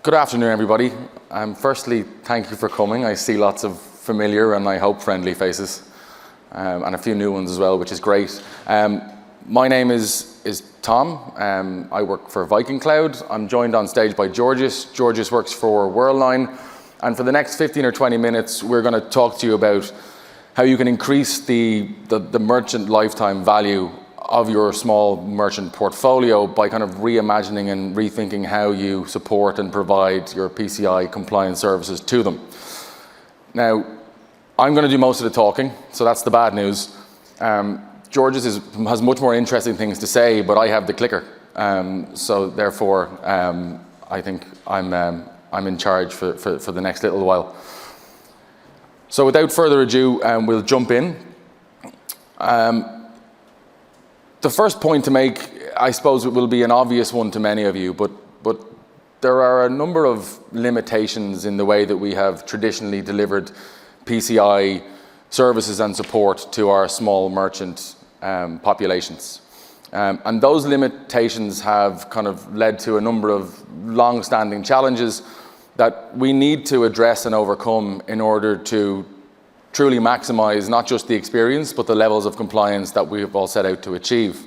Good afternoon, everybody. Firstly, thank you for coming. I see lots of familiar and I hope friendly faces, and a few new ones as well, which is great. My name is Tom. I work for VikingCloud. I'm joined on stage by Georgios. Georgios works for Worldline. And for the next 15 or 20 minutes, we're going to talk to you about how you can increase the merchant lifetime value of your small merchant portfolio by kind of reimagining and rethinking how you support and provide your PCI compliance services to them. Now, I'm going to do most of the talking, so that's the bad news. Georgios has much more interesting things to say, but I have the clicker. So therefore, I think I'm in charge for the next little while. So without further ado, we'll jump in. The first point to make, I suppose it will be an obvious one to many of you, but there are a number of limitations in the way that we have traditionally delivered PCI services and support to our small merchant populations. And those limitations have kind of led to a number of long-standing challenges that we need to address and overcome in order to truly maximize not just the experience, but the levels of compliance that we have all set out to achieve.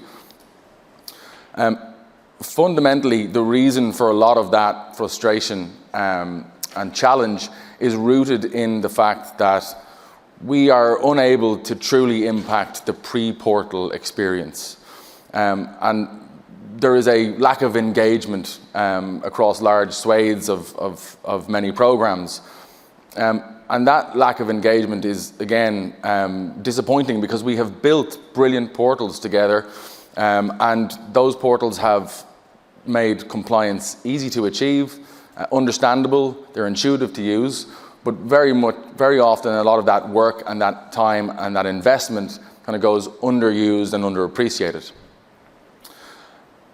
Fundamentally, the reason for a lot of that frustration and challenge is rooted in the fact that we are unable to truly impact the pre-portal experience. And there is a lack of engagement across large swathes of many programs. And that lack of engagement is, again, disappointing because we have built brilliant portals together, and those portals have made compliance easy to achieve, understandable, they're intuitive to use, but very often a lot of that work and that time and that investment kind of goes underused and underappreciated.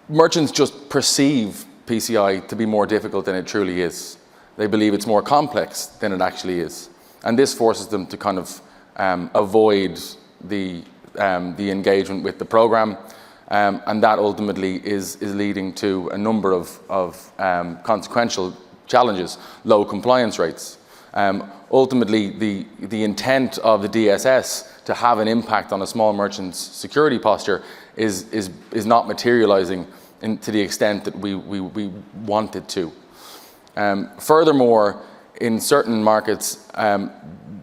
Merchants just perceive PCI to be more difficult than it truly is. They believe it's more complex than it actually is. And this forces them to kind of avoid the engagement with the program. And that ultimately is leading to a number of consequential challenges, low compliance rates. Ultimately, the intent of the DSS to have an impact on a small merchant's security posture is not materializing to the extent that we want it to. Furthermore, in certain markets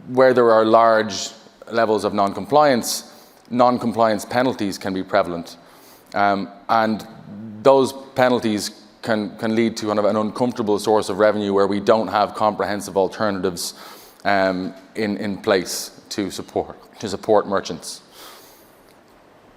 where there are large levels of non-compliance penalties can be prevalent. And those penalties can lead to kind of an uncomfortable source of revenue where we don't have comprehensive alternatives in place to support merchants.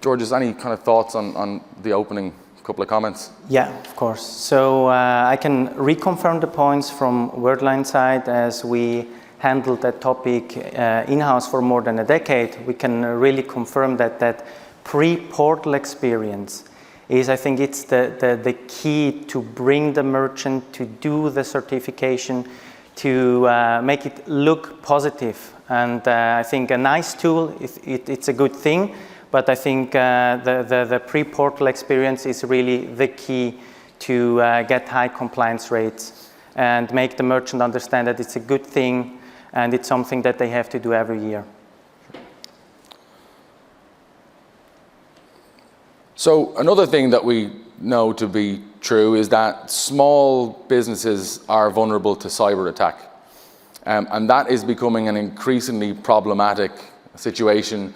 Georgios, any kind of thoughts on the opening couple of comments? Yeah, of course. So I can reconfirm the points from Worldline side. As we handled that topic in-house for more than a decade, we can really confirm that pre-portal experience is, I think it's the key to bring the merchant to do the certification, to make it look positive. And I think a nice tool, it's a good thing. But I think the pre-portal experience is really the key to get high compliance rates and make the merchant understand that it's a good thing and it's something that they have to do every year. So another thing that we know to be true is that small businesses are vulnerable to cyber attack. And that is becoming an increasingly problematic situation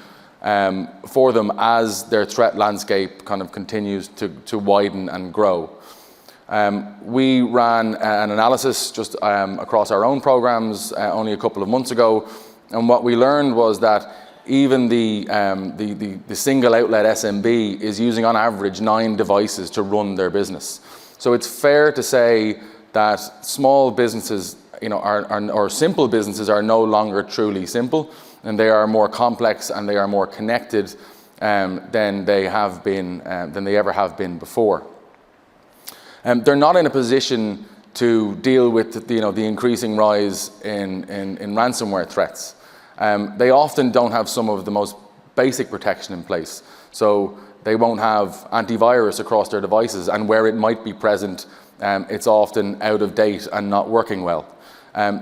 for them as their threat landscape kind of continues to widen and grow. We ran an analysis just across our own programs only a couple of months ago, and what we learned was that even the single outlet SMB is using on average 9 devices to run their business. So it's fair to say that small businesses, or simple businesses are no longer truly simple, and they are more complex and they are more connected than they ever have been before. They're not in a position to deal with the increasing rise in ransomware threats. They often don't have some of the most basic protection in place. So they won't have antivirus across their devices, and where it might be present, it's often out of date and not working well.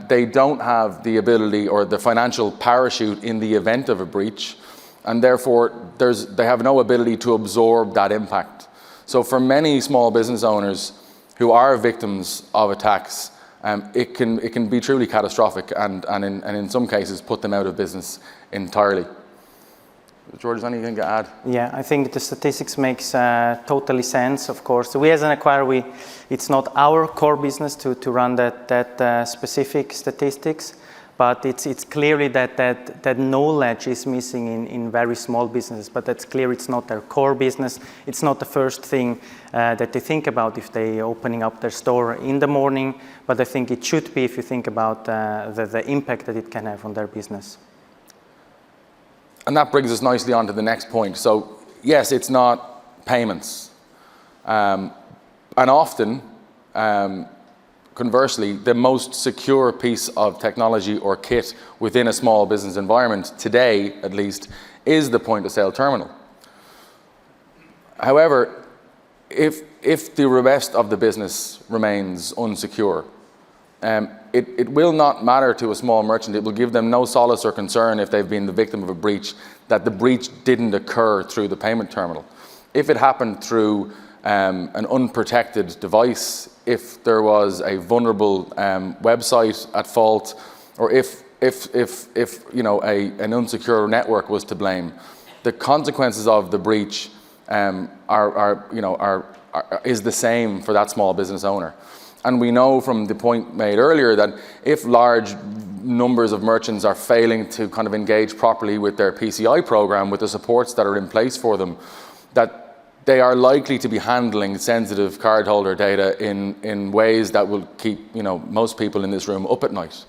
They don't have the ability or the financial parachute in the event of a breach, and therefore they have no ability to absorb that impact. So for many small business owners who are victims of attacks, it can be truly catastrophic and in some cases put them out of business entirely. Georgios, anything to add? Yeah, I think the statistics makes totally sense. Of course, we as an acquirer, it's not our core business to run that specific statistics, but it's clearly that knowledge is missing in very small businesses. But that's clear, it's not their core business. It's not the first thing that they think about if they opening up their store in the morning. But I think it should be if you think about the impact that it can have on their business. And that brings us nicely on to the next point. So yes, it's not payments. And often, conversely, the most secure piece of technology or kit within a small business environment, today at least, is the point of sale terminal. However, if the rest of the business remains unsecure, it will not matter to a small merchant. It will give them no solace or concern if they've been the victim of a breach that the breach didn't occur through the payment terminal. If it happened through an unprotected device, if there was a vulnerable website at fault, or if you know an unsecure network was to blame, the consequences of the breach is the same for that small business owner. And we know from the point made earlier that if large numbers of merchants are failing to kind of engage properly with their PCI program, with the supports that are in place for them, that they are likely to be handling sensitive cardholder data in ways that will keep most people in this room up at night.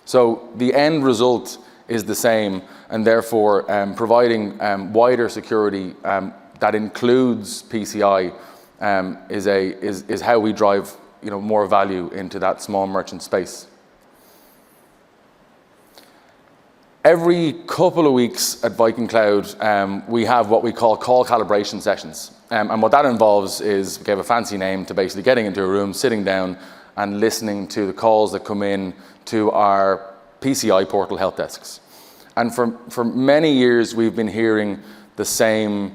So the end result is the same, and therefore providing wider security that includes PCI is how we drive more value into that small merchant space. Every couple of weeks at VikingCloud, we have what we call call calibration sessions. And what that involves is, we have a fancy name to basically getting into a room, sitting down and listening to the calls that come in to our PCI portal help desks. And for many years, we've been hearing the same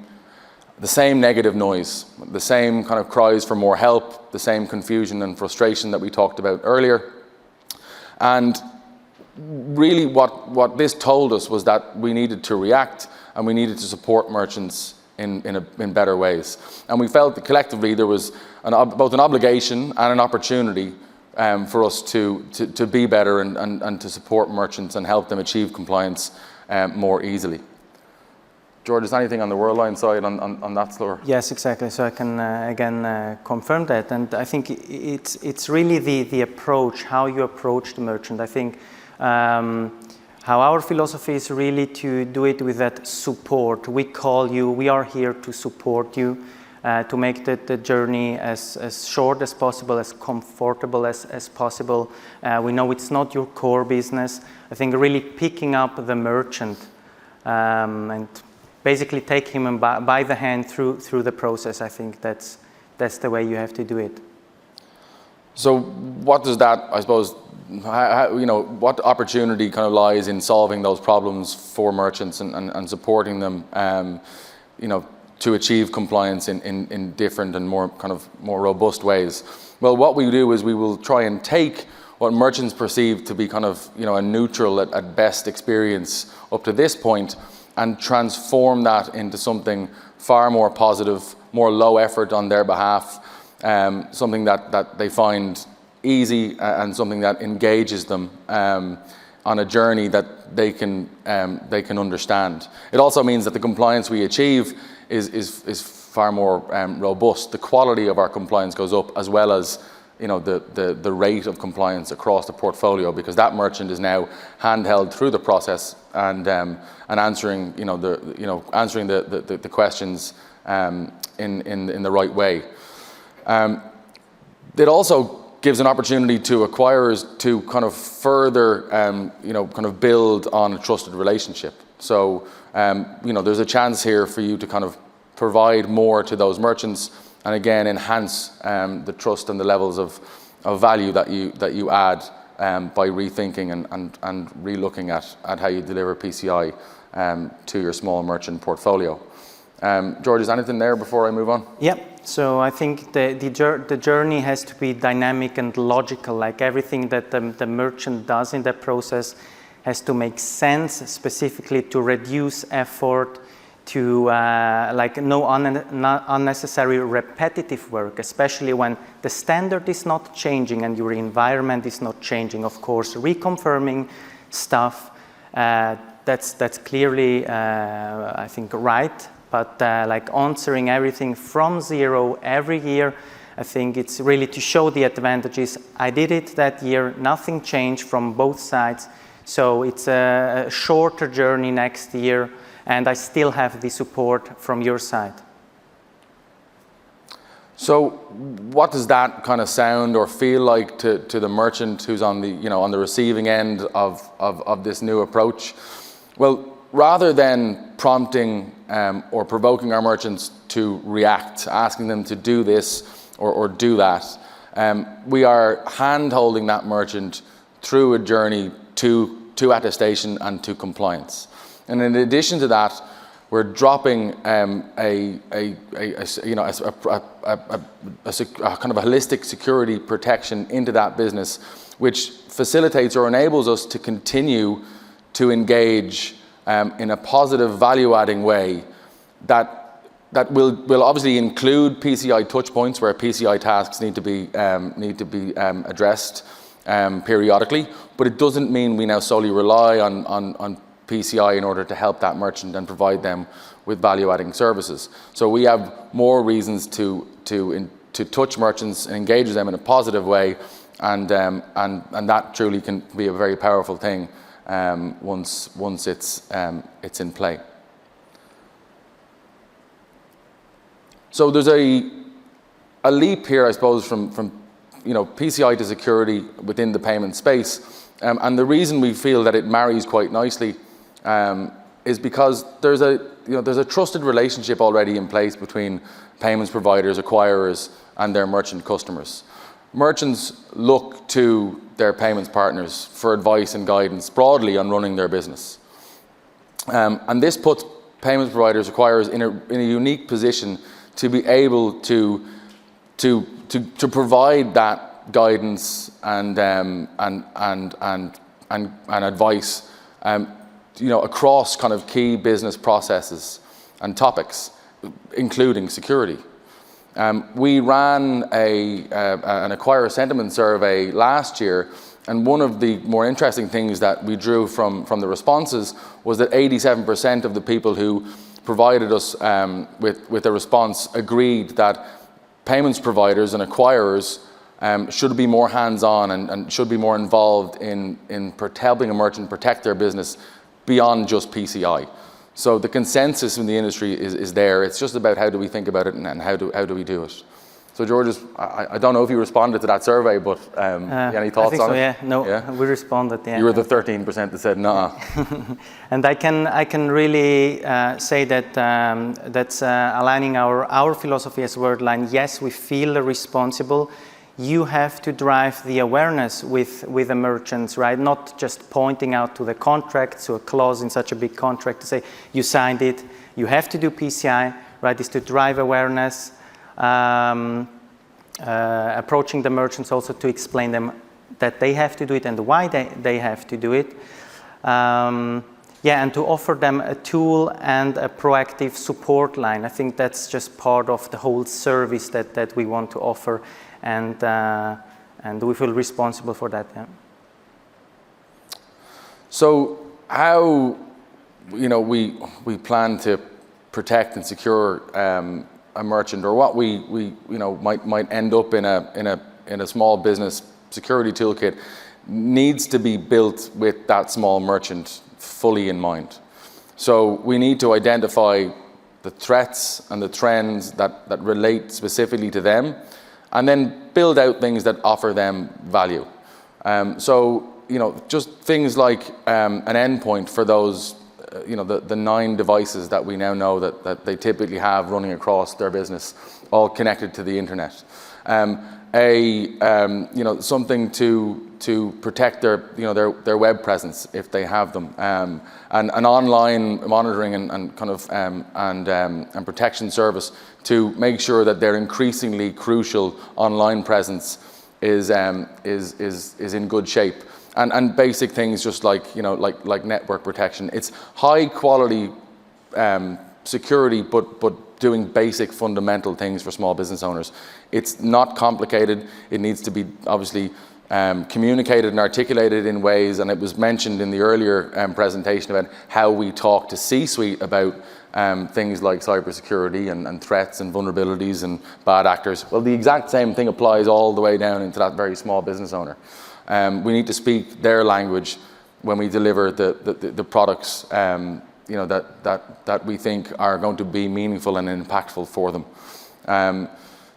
negative noise, the same kind of cries for more help, the same confusion and frustration that we talked about earlier. And really what this told us was that we needed to react and we needed to support merchants in better ways. And we felt that collectively there was both an obligation and an opportunity for us to be better and to support merchants and help them achieve compliance more easily. George, is anything on the Worldline side on that store? Yes, exactly. So I can again confirm that, and I think it's really the approach, how you approach the merchant. I think how our philosophy is really to do it with that support. We call you, we are here to support you, to make the journey as short as possible, as comfortable as possible. We know it's not your core business. I think really picking up the merchant and basically take him by the hand through the process. I think that's the way you have to do it. So what does that, I suppose, what opportunity kind of lies in solving those problems for merchants and supporting them, to achieve compliance in different and more robust ways? Well, what we do is we will try and take what merchants perceive to be kind of, a neutral at best experience up to this point, and transform that into something far more positive, more low effort on their behalf, something that they find easy and something that engages them on a journey that they can understand. It also means that the compliance we achieve is far more robust. The quality of our compliance goes up, as well as the rate of compliance across the portfolio, because that merchant is now handheld through the process and answering the questions in the right way. It also gives an opportunity to acquirers to kind of further build on a trusted relationship. So there's a chance here for you to kind of provide more to those merchants, and again enhance the trust and the levels of value that you add by rethinking and relooking at how you deliver PCI to your small merchant portfolio. Georgios, anything there before I move on? Yeah, so I think the journey has to be dynamic and logical, like everything that the merchant does in that process has to make sense, specifically to reduce effort, to like no unnecessary repetitive work, especially when the standard is not changing and your environment is not changing. Of course, reconfirming stuff, that's clearly, I think, right. But like answering everything from zero every year, I think it's really to show the advantages. I did it that year, nothing changed from both sides. So it's a shorter journey next year, and I still have the support from your side. So what does that kind of sound or feel like to the merchant who's on the receiving end of this new approach? Well, rather than prompting or provoking our merchants to react, asking them to do this or do that, we are hand-holding that merchant through a journey to attestation and to compliance. And in addition to that, we're dropping a kind of a holistic security protection into that business, which facilitates or enables us to continue to engage in a positive, value-adding way that will obviously include PCI touch points where PCI tasks need to be addressed periodically, but it doesn't mean we now solely rely on PCI in order to help that merchant and provide them with value-adding services. So we have more reasons to touch merchants and engage them in a positive way, and that truly can be a very powerful thing once it's in play. So there's a leap here, I suppose, from PCI to security within the payment space, and the reason we feel that it marries quite nicely is because there's a trusted relationship already in place between payments providers, acquirers, and their merchant customers. Merchants look to their payments partners for advice and guidance broadly on running their business, and this puts payments providers, acquirers in a unique position to be able to provide that guidance and advice, across kind of key business processes and topics, including security. We ran an acquirer sentiment survey last year, and one of the more interesting things that we drew from the responses was that 87% of the people who provided us with a response agreed that payments providers and acquirers should be more hands-on and should be more involved in helping a merchant protect their business beyond just PCI. So the consensus in the industry is there. It's just about how do we think about it and how do we do it. So Georgios, I don't know if you responded to that survey, but any thoughts I think on so, it? Yeah, no, yeah. We responded. Yeah. You were the 13% that said nah. And I can really say that that's aligning our philosophy as Worldline. Yes, we feel responsible. You have to drive the awareness with the merchants, right? Not just pointing out to the contract, to a clause in such a big contract to say, you signed it, you have to do PCI, right? Is to drive awareness, approaching the merchants also to explain them that they have to do it and why they have to do it. And to offer them a tool and a proactive support line. I think that's just part of the whole service that we want to offer. And we feel responsible for that. Yeah. So how we plan to protect and secure a merchant, or what we might end up in a small business security toolkit, needs to be built with that small merchant fully in mind. So we need to identify the threats and the trends that relate specifically to them, and then build out things that offer them value. So just things like an endpoint for those the 9 devices that we now know that they typically have running across their business, all connected to the internet. Something to protect their web presence if they have them, and an online monitoring and protection service to make sure that their increasingly crucial online presence is in good shape, and basic things just like network protection. It's high quality security, but doing basic fundamental things for small business owners. It's not complicated. It needs to be obviously communicated and articulated in ways, and it was mentioned in the earlier presentation about how we talk to C-suite about things like cybersecurity and threats and vulnerabilities and bad actors. Well, the exact same thing applies all the way down into that very small business owner. We need to speak their language when we deliver the products that we think are going to be meaningful and impactful for them.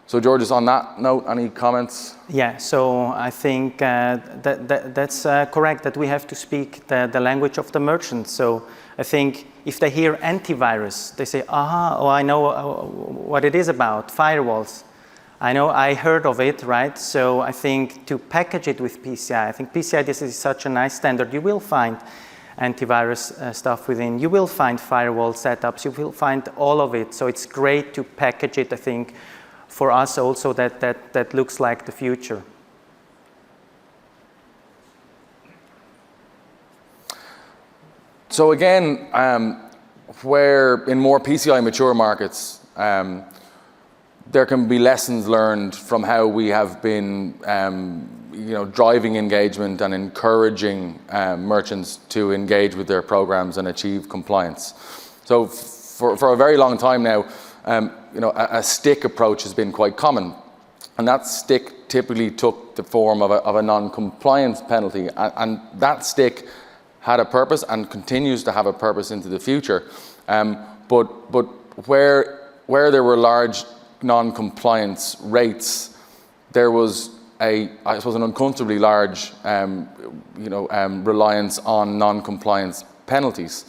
So Georgios, on that note, any comments? Yeah, so I think that's correct, that we have to speak the language of the merchant. So I think if they hear antivirus, they say, I know what it is about, firewalls. I heard of it, right? So I think to package it with PCI, I think PCI, this is such a nice standard. You will find antivirus stuff within. You will find firewall setups. You will find all of it. So it's great to package it, I think, for us also that looks like the future. So again, where in more PCI mature markets, there can be lessons learned from how we have been driving engagement and encouraging merchants to engage with their programs and achieve compliance. So for a very long time now, a stick approach has been quite common, and that stick typically took the form of a non-compliance penalty, and that stick had a purpose and continues to have a purpose into the future. But where there were large non-compliance rates, there was an uncomfortably large reliance on non-compliance penalties.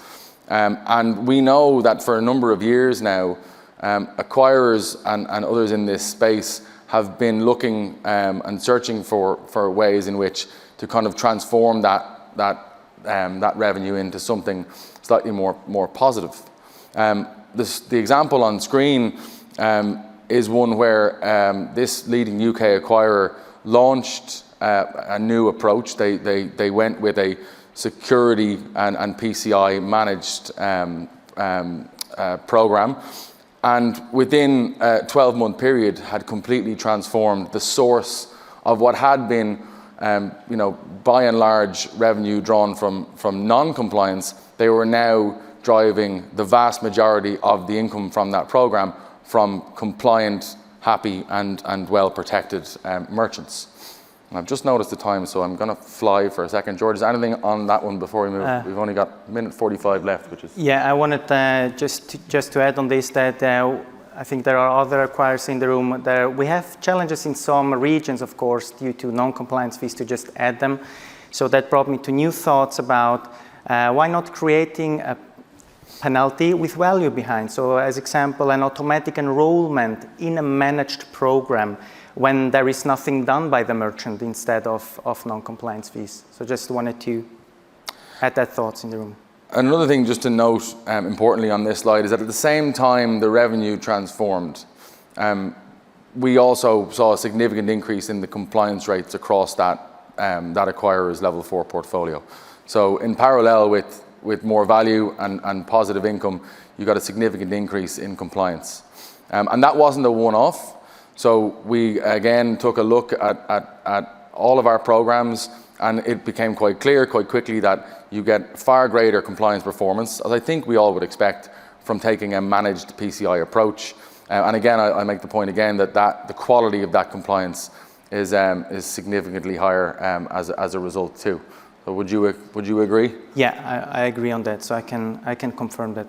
And we know that for a number of years now, acquirers and others in this space have been looking and searching for ways in which to kind of transform that revenue into something slightly more positive. The example on screen is one where this leading UK acquirer launched a new approach. They went with a security and PCI managed program, and within a 12-month period had completely transformed the source of what had been by and large revenue drawn from non-compliance. They were now driving the vast majority of the income from that program from compliant, happy and well-protected merchants. And I've just noticed the time, so I'm going to fly for a second. George, is there anything on that one before we move? We've only got a minute 45 left, which is... Yeah, I wanted just to add on this that I think there are other acquirers in the room. We have challenges in some regions, of course, due to non-compliance fees, to just add them. So that brought me to new thoughts about why not creating a penalty with value behind. So as example, an automatic enrollment in a managed program when there is nothing done by the merchant instead of non-compliance fees. So just wanted to add that thoughts in the room. Another thing just to note importantly on this slide is that at the same time the revenue transformed, we also saw a significant increase in the compliance rates across that acquirer's level 4 portfolio. So in parallel with more value and positive income, you got a significant increase in compliance. And that wasn't a one-off. So we again took a look at all of our programs, and it became quite clear quite quickly that you get far greater compliance performance, as I think we all would expect from taking a managed PCI approach. And again, I make the point again that the quality of that compliance is significantly higher as a result too. So would you agree? Yeah, I agree on that. So I can confirm that.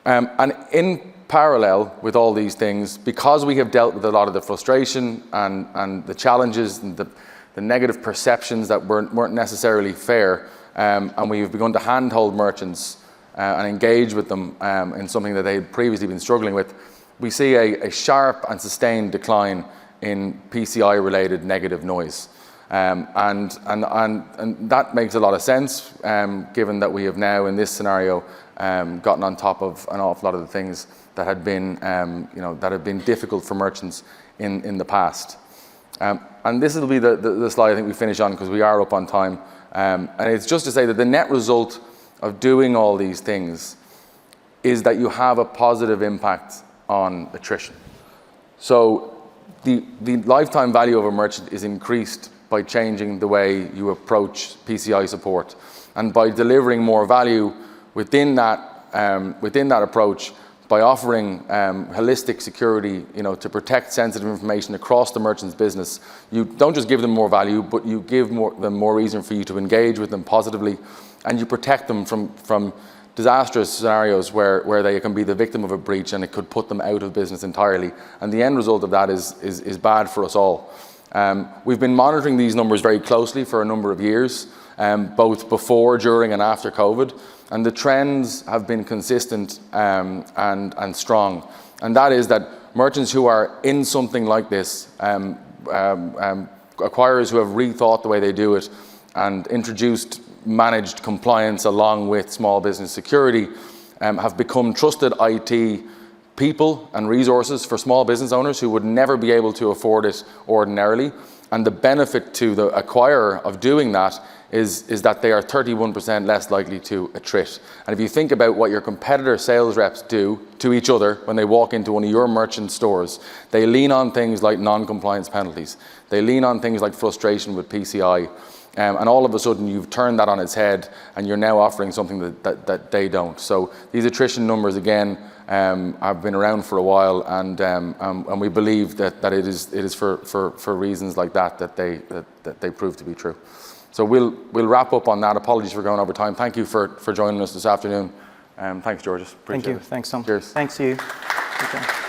And in parallel with all these things, because we have dealt with a lot of the frustration and the challenges and the negative perceptions that weren't necessarily fair and we've begun to handhold merchants and engage with them in something that they had previously been struggling with, we see a sharp and sustained decline in PCI-related negative noise. And that makes a lot of sense, given that we have now, in this scenario, gotten on top of an awful lot of the things that had been, that have been difficult for merchants in the past. And this will be the slide I think we finish on, because we are up on time. And it's just to say that the net result of doing all these things is that you have a positive impact on attrition. So the lifetime value of a merchant is increased by changing the way you approach PCI support, and by delivering more value within that approach, by offering holistic security, to protect sensitive information across the merchant's business. You don't just give them more value, but you give them more reason for you to engage with them positively, and you protect them from disastrous scenarios where they can be the victim of a breach and it could put them out of business entirely. And the end result of that is bad for us all. We've been monitoring these numbers very closely for a number of years, both before, during, and after COVID, and the trends have been consistent and strong. And that is that merchants who are in something like this, acquirers who have rethought the way they do it and introduced managed compliance along with small business security, have become trusted IT people and resources for small business owners who would never be able to afford it ordinarily. And the benefit to the acquirer of doing that is that they are 31% less likely to attrit. And if you think about what your competitor sales reps do to each other when they walk into one of your merchant stores, they lean on things like non-compliance penalties. They lean on things like frustration with PCI. And all of a sudden you've turned that on its head, and you're now offering something that they don't. So these attrition numbers, again, have been around for a while, and we believe that it is for reasons like that they prove to be true. So we'll wrap up on that. Apologies for going over time. Thank you for joining us this afternoon. Thanks, Georgios. Thank you. Thanks, Tom. Cheers. Thanks to you. Okay.